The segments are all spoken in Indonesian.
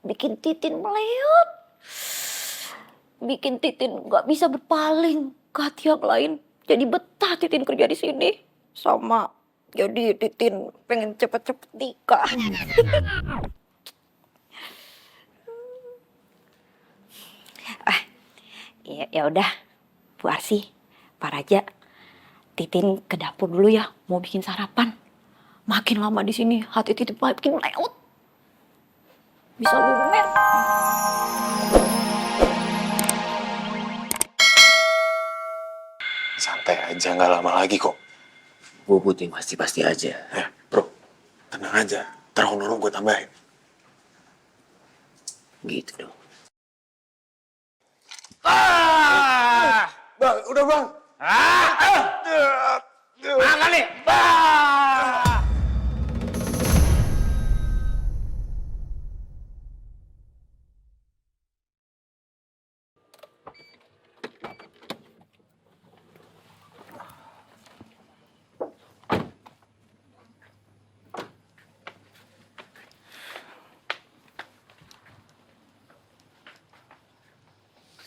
bikin Titin meleot. Bikin Titin gak bisa berpaling ke hati yang lain. Jadi betah Titin kerja di sini. Sama jadi Titin pengen cepet-cepet nikah. Ya udah, Bu Arsy, Pak Raja, Titin ke dapur dulu ya, mau bikin sarapan. Makin lama di sini hati Titin makin meleot. Bisa lumer. Santai aja, nggak lama lagi kok. Bu Putih pasti-pasti aja. Bro, tenang aja. Ntar honor gue tambahin. Gitu dong. Bang, udah bang. Makan nih. Bah.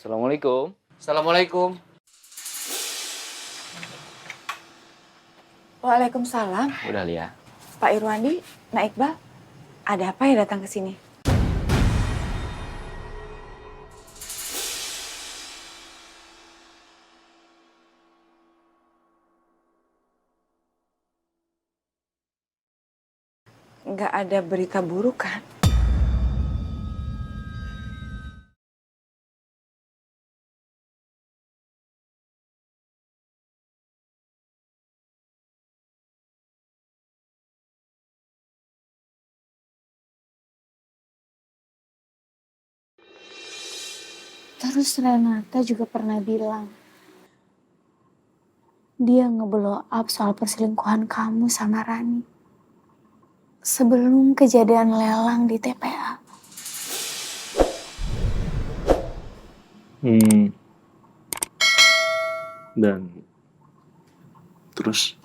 Assalamualaikum. Assalamualaikum. Waalaikumsalam. Udah Lia. Pak Irwandi, Nak Iqbal, ada apa ya datang ke sini? Nggak ada berita buruk kan? Terus Renata juga pernah bilang, dia nge-blow up soal perselingkuhan kamu sama Rani. Sebelum kejadian lelang di TPA. Dan terus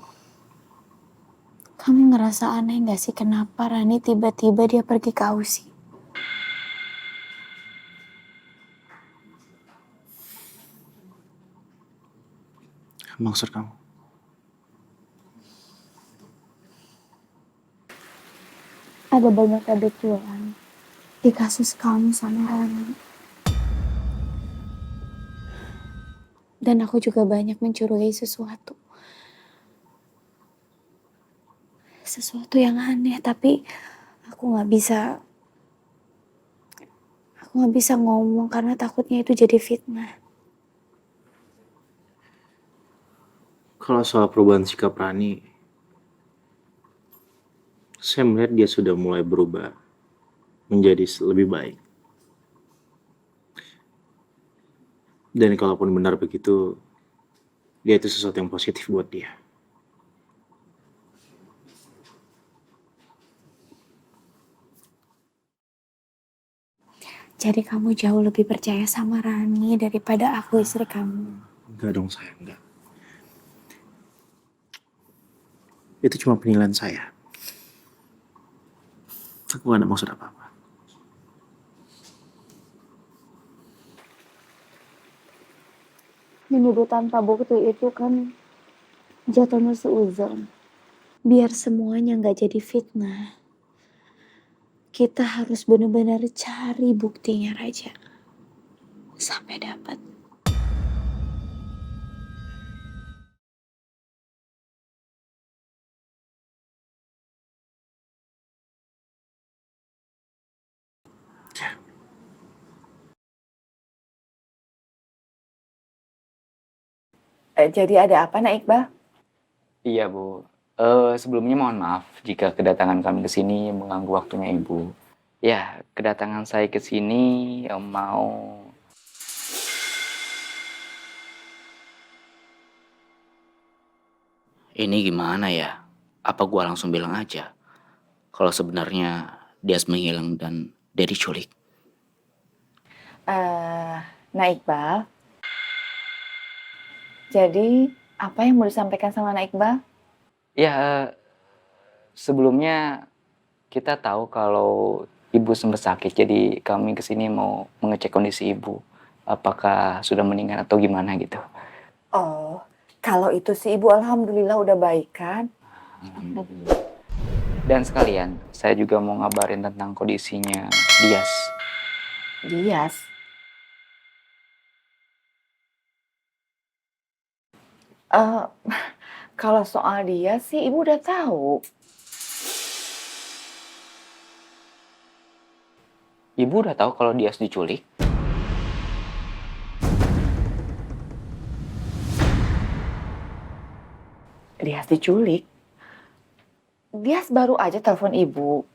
Kamu ngerasa aneh gak sih kenapa Rani tiba-tiba dia pergi ke Aussie? maksud kamu? Ada banyak kebetulan di kasus kamu sama Rani. Dan aku juga banyak mencurigai sesuatu. Sesuatu yang aneh, tapi aku gak bisa ngomong karena takutnya itu jadi fitnah. Kalau soal perubahan sikap Rani, saya melihat dia sudah mulai berubah menjadi lebih baik. Dan kalaupun benar begitu, dia itu sesuatu yang positif buat dia. Jadi kamu jauh lebih percaya sama Rani daripada aku istri kamu. Enggak dong sayang, enggak. Itu cuma penilaian saya. Aku gak ada maksud apa-apa. Menuduh tanpa bukti itu kan jatuhnya seuzon. Biar semuanya gak jadi fitnah. Kita harus benar-benar cari buktinya, Raja. Sampai dapat. Jadi ada apa, Nak Iqbal? Iya Bu. Sebelumnya mohon maaf jika kedatangan kami ke sini mengganggu waktunya Ibu. Ya, kedatangan saya ke sini mau... Ini gimana ya? Apa gua langsung bilang aja kalau sebenarnya dia menghilang dan dia diculik? Nak Iqbal, jadi apa yang mau disampaikan sama Nak Iqbal? Ya, sebelumnya kita tahu kalau ibu sempat sakit, jadi kami kesini mau mengecek kondisi ibu. Apakah sudah meninggal atau gimana gitu. Oh, kalau itu sih Ibu alhamdulillah udah baik kan? Dan sekalian, saya juga mau ngabarin tentang kondisinya Dias. Dias. Eh, kalau soal dia sih Ibu udah tahu. Ibu udah tahu kalau Dias diculik? Dias diculik. Dias baru aja telepon Ibu.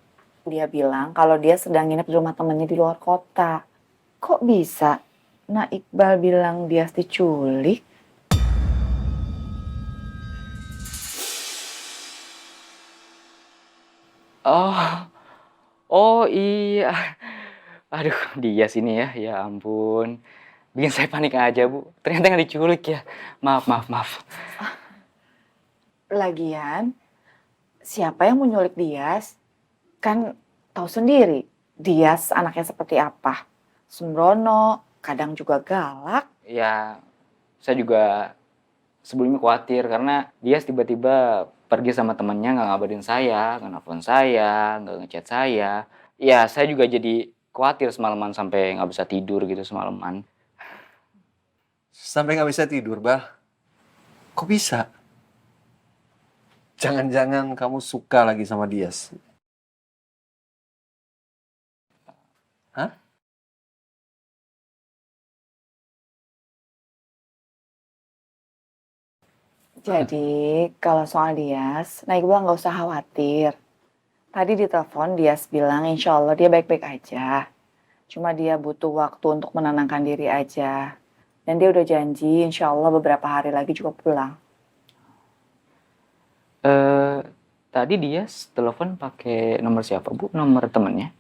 Dia bilang kalau dia sedang nginep di rumah temannya di luar kota. Kok bisa? Nah, Iqbal bilang Dias diculik. Oh, oh iya. Aduh, Dias ini ya, ya ampun. Bikin saya panik aja, Bu. Ternyata nggak diculik ya. Maaf, maaf, maaf. Lagian, siapa yang mau nyulik Dias? Kan tahu sendiri, Dias anaknya seperti apa. Sembrono, kadang juga galak. Ya, saya juga sebelumnya khawatir karena Dias tiba-tiba pergi sama temennya, nggak ngabarin saya, nggak nelfon saya, nggak ngechat saya. Ya, saya juga jadi khawatir semalaman sampai nggak bisa tidur gitu semalaman. Sampai nggak bisa tidur, Bah. Kok bisa? Jangan-jangan kamu suka lagi sama Dias. Hah? Jadi, kalau soal Dias, nah Iqbal nggak usah khawatir. Tadi di telepon Dias bilang insya Allah dia baik-baik aja. Cuma dia butuh waktu untuk menenangkan diri aja. Dan dia udah janji insya Allah beberapa hari lagi juga pulang. Tadi Dias telepon pakai nomor siapa, Bu? Nomor temennya?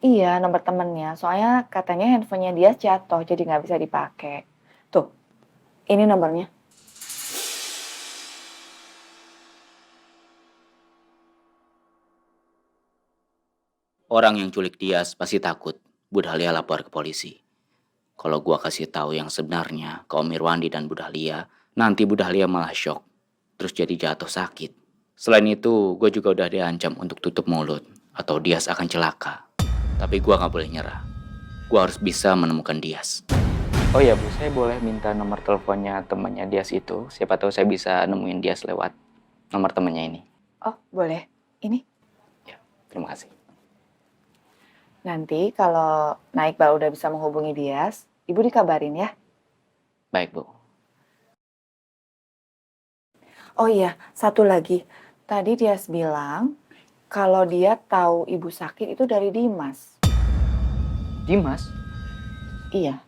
Iya, nomor temennya. Soalnya katanya handphonenya Dias jatuh, jadi nggak bisa dipakai. Tuh, ini nomornya. Orang yang culik Dias pasti takut Bu Dahlia lapor ke polisi. Kalau gua kasih tahu yang sebenarnya ke Om Irwandi dan Bu Dahlia, nanti Bu Dahlia malah shock, terus jadi jatuh sakit. Selain itu, gue juga udah diancam untuk tutup mulut atau Dias akan celaka. Tapi gua nggak boleh nyerah. Gua harus bisa menemukan Dias. Oh iya, Bu, saya boleh minta nomor teleponnya temannya Dias itu. Siapa tahu saya bisa nemuin Dias lewat nomor temannya ini. Oh, boleh. Ini. Ya, terima kasih. Nanti kalau Iqbal udah bisa menghubungi Dias, Ibu dikabarin ya. Baik, Bu. Oh iya, satu lagi. Tadi Dias bilang kalau dia tahu Ibu sakit itu dari Dimas. Dimas? Iya.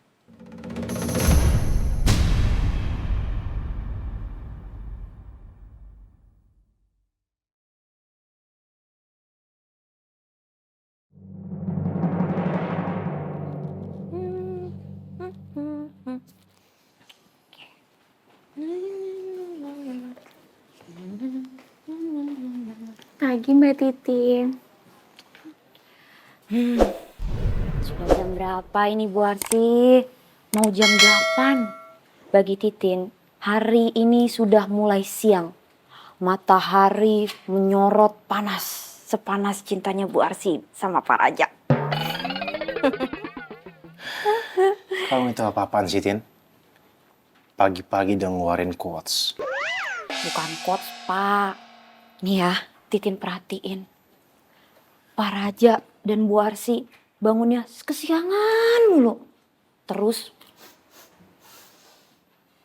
Pagi Mbak Titin. Sudah jam berapa ini Bu Arsi? Mau jam 8. Bagi Titin, hari ini sudah mulai siang. Matahari menyorot panas. Sepanas cintanya Bu Arsi sama Pak Raja. Kamu itu apa-apaan sih, Tin? Pagi-pagi udah ngeluarin quotes. Bukan quotes, Pak. Nih ya, Titin perhatiin. Pak Raja dan Bu Arsi bangunnya kesiangan mulu. Terus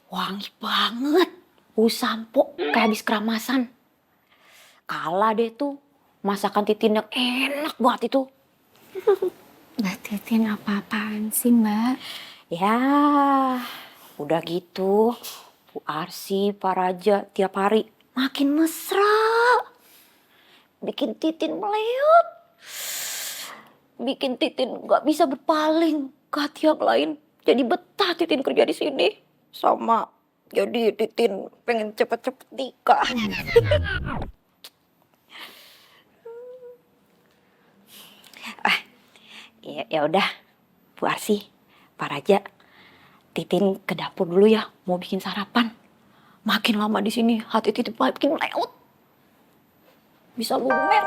wangi banget. Sampo kayak habis keramasan. Kalah deh tuh. Masakan Titin yang enak banget itu. Mbak Titin apa-apaan sih Mbak? Ya, udah gitu. Bu Arsi, Pak Raja tiap hari makin mesra. Bikin Titin meleot. Bikin Titin gak bisa berpaling ke hati yang lain. Jadi betah Titin kerja di sini. Sama jadi Titin pengen cepet-cepet nikah. Ya udah, Bu Arsi, Pak Raja, Titin ke dapur dulu ya, mau bikin sarapan. Makin lama di sini hati Titin makin meleot. Bisa lumer.